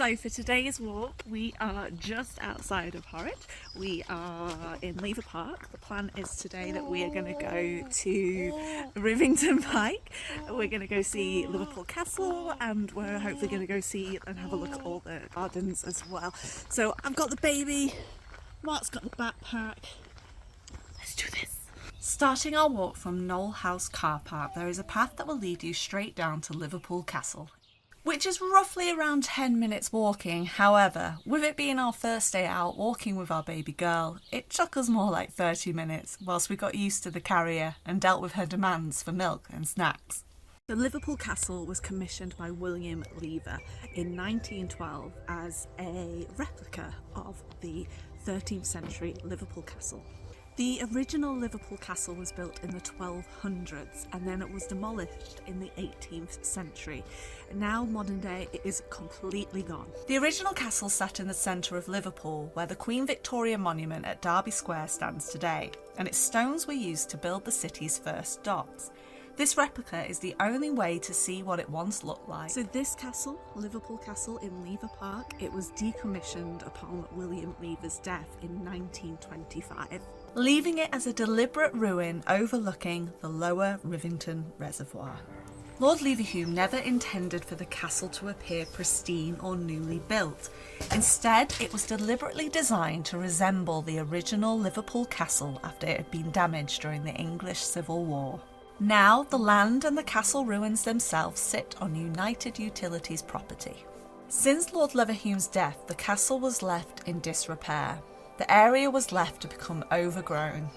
So for today's walk, we are just outside of Horwich. We are in Lever Park. The plan is today that we are going to go to Rivington Pike. We're going to go see Liverpool Castle, and we're hopefully going to go see and have a look at all the gardens as well. So I've got the baby, Mark's got the backpack. Let's do this. Starting our walk from Knoll House car park, there is a path that will lead you straight down to Liverpool Castle, which is roughly around 10 minutes walking. However, with it being our first day out walking with our baby girl, it took us more like 30 minutes whilst we got used to the carrier and dealt with her demands for milk and snacks. The Liverpool Castle was commissioned by William Lever in 1912 as a replica of the 13th century Liverpool Castle. The original Liverpool Castle was built in the 1200s and then it was demolished in the 18th century. Now, modern day, it is completely gone. The original castle sat in the centre of Liverpool, where the Queen Victoria Monument at Derby Square stands today, and its stones were used to build the city's first docks. This replica is the only way to see what it once looked like. So this castle, Liverpool Castle in Lever Park, it was decommissioned upon William Lever's death in 1925. Leaving it as a deliberate ruin overlooking the lower Rivington Reservoir. Lord Leverhulme never intended for the castle to appear pristine or newly built. Instead, it was deliberately designed to resemble the original Liverpool Castle after it had been damaged during the English Civil War. Now, the land and the castle ruins themselves sit on United Utilities property. Since Lord Leverhulme's death, the castle was left in disrepair. The area was left to become overgrown.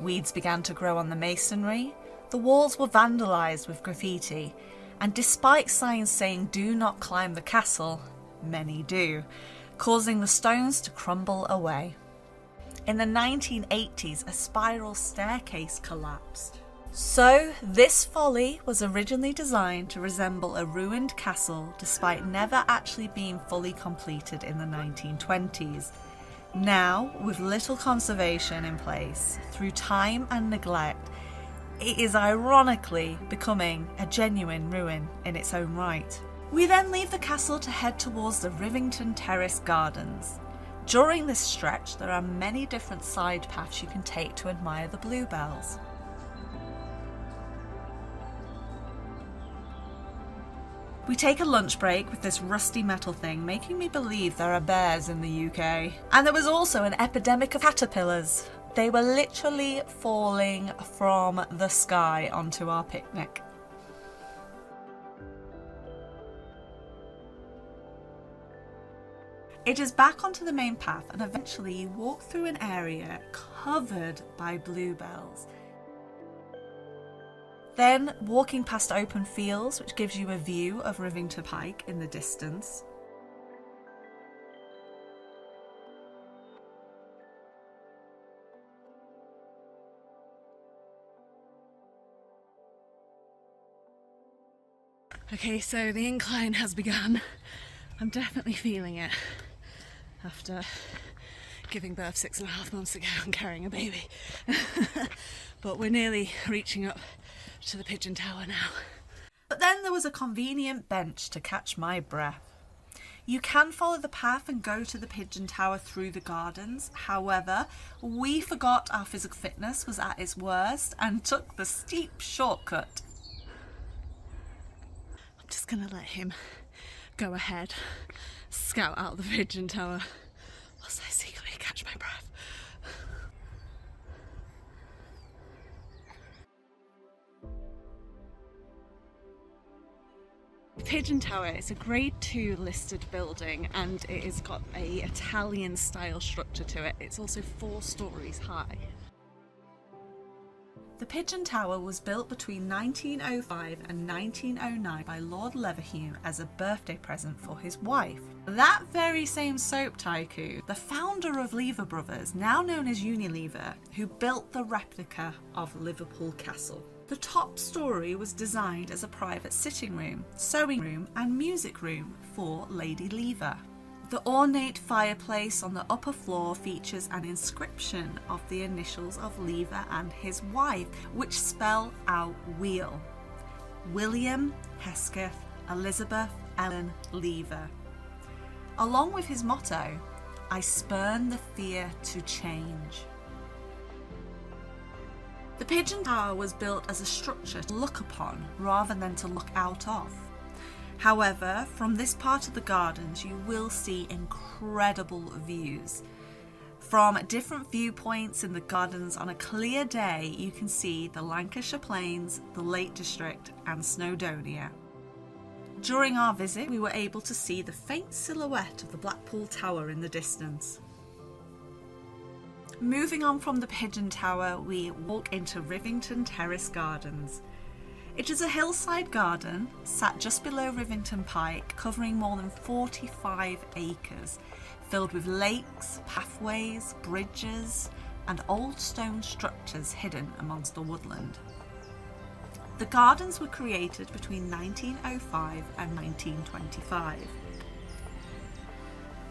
Weeds began to grow on the masonry, the walls were vandalised with graffiti, and despite signs saying do not climb the castle, many do, causing the stones to crumble away. In the 1980s, a spiral staircase collapsed. So, this folly was originally designed to resemble a ruined castle despite never actually being fully completed in the 1920s. Now, with little conservation in place, through time and neglect, it is ironically becoming a genuine ruin in its own right. We then leave the castle to head towards the Rivington Terraced Gardens. During this stretch, there are many different side paths you can take to admire the bluebells. We take a lunch break with this rusty metal thing, making me believe there are bears in the UK. And there was also an epidemic of caterpillars. They were literally falling from the sky onto our picnic. It is back onto the main path, and eventually you walk through an area covered by bluebells. Then walking past open fields, which gives you a view of Rivington Pike in the distance. Okay, so the incline has begun. I'm definitely feeling it after giving birth 6.5 months ago and carrying a baby. But we're nearly reaching up to the Pigeon Tower now. But then there was a convenient bench to catch my breath. You can follow the path and go to the Pigeon Tower through the gardens. However, we forgot our physical fitness was at its worst and took the steep shortcut. I'm just going to let him go ahead, scout out the Pigeon Tower whilst I secretly catch my breath. Pigeon Tower is a Grade 2 listed building and it has got an Italian style structure to it. It's also 4 stories high. The Pigeon Tower was built between 1905 and 1909 by Lord Leverhulme as a birthday present for his wife. That very same soap tycoon, the founder of Lever Brothers, now known as Unilever, who built the replica of Liverpool Castle. The top story was designed as a private sitting room, sewing room and music room for Lady Lever. The ornate fireplace on the upper floor features an inscription of the initials of Lever and his wife, which spell out wheel. William Hesketh Elizabeth Ellen Lever. along with his motto, "I spurn the fear to change." The Pigeon Tower was built as a structure to look upon rather than to look out of. However, from this part of the gardens you will see incredible views. From different viewpoints in the gardens on a clear day you can see the Lancashire Plains, the Lake District and Snowdonia. During our visit we were able to see the faint silhouette of the Liverpool Tower in the distance. Moving on from the Pigeon Tower, we walk into Rivington Terraced Gardens. It is a hillside garden sat just below Rivington Pike, covering more than 45 acres, filled with lakes, pathways, bridges and old stone structures hidden amongst the woodland. The gardens were created between 1905 and 1925.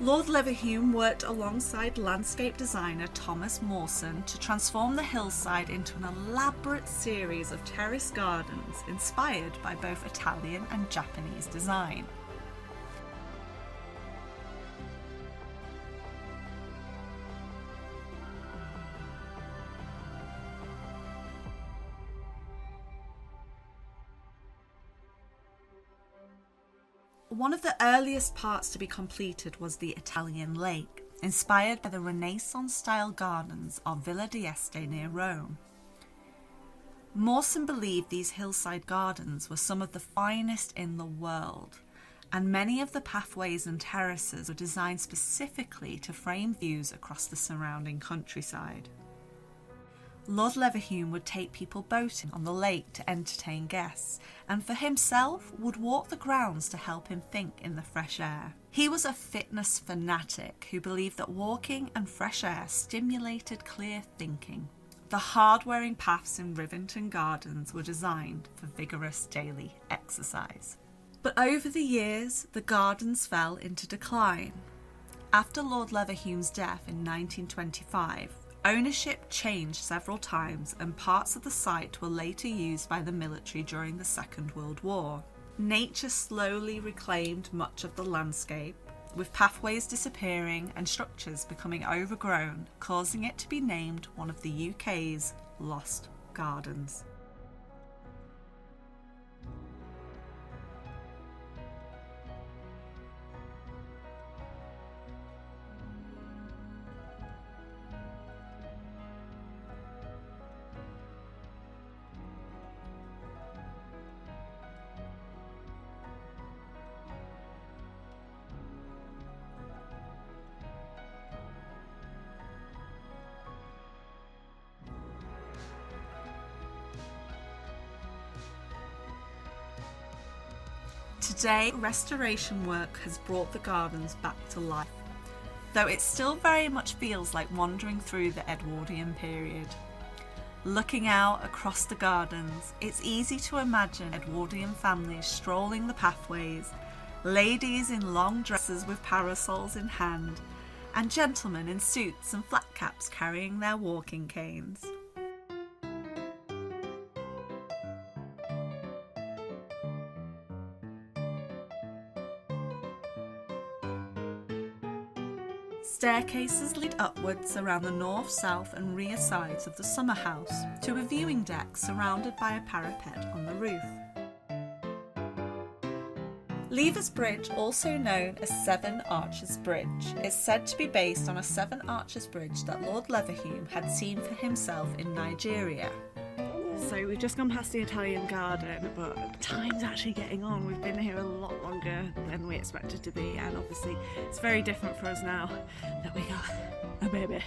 Lord Leverhulme worked alongside landscape designer Thomas Mawson to transform the hillside into an elaborate series of terraced gardens inspired by both Italian and Japanese design. One of the earliest parts to be completed was the Italian lake, inspired by the Renaissance-style gardens of Villa d'Este near Rome. Mawson believed these hillside gardens were some of the finest in the world, and many of the pathways and terraces were designed specifically to frame views across the surrounding countryside. Lord Leverhulme would take people boating on the lake to entertain guests, and for himself would walk the grounds to help him think in the fresh air. He was a fitness fanatic who believed that walking and fresh air stimulated clear thinking. The hard-wearing paths in Rivington Gardens were designed for vigorous daily exercise. But over the years, the gardens fell into decline. After Lord Leverhulme's death in 1925, ownership changed several times and parts of the site were later used by the military during the Second World War. Nature slowly reclaimed much of the landscape, with pathways disappearing and structures becoming overgrown, causing it to be named one of the UK's Lost Gardens. Today, restoration work has brought the gardens back to life, though it still very much feels like wandering through the Edwardian period. Looking out across the gardens, it's easy to imagine Edwardian families strolling the pathways, ladies in long dresses with parasols in hand, and gentlemen in suits and flat caps carrying their walking canes. Staircases lead upwards around the north, south and rear sides of the summer house to a viewing deck surrounded by a parapet on the roof. Levers Bridge, also known as Seven Arches Bridge, is said to be based on a Seven Arches Bridge that Lord Leverhulme had seen for himself in Nigeria. So we've just gone past the Italian garden, but time's actually getting on. We've been here a lot longer than we expected to be, and obviously it's very different for us now that we got a baby.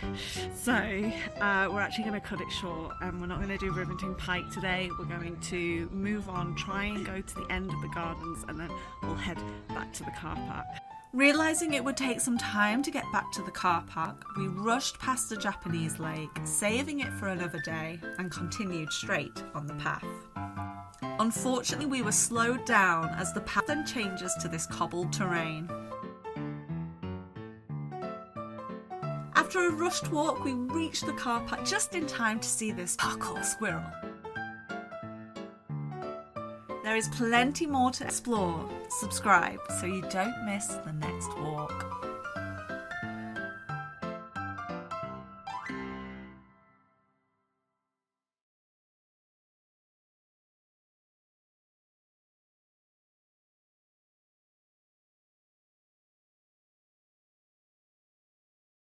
So we're actually going to cut it short, and we're not going to do Rivington Pike today. We're going to move on, try and go to the end of the gardens, and then we'll head back to the car park. Realising it would take some time to get back to the car park, we rushed past the Japanese lake, saving it for another day, and continued straight on the path. Unfortunately, we were slowed down as the path then changes to this cobbled terrain. After a rushed walk, we reached the car park just in time to see this parkour squirrel. There is plenty more to explore. Subscribe so you don't miss the next walk.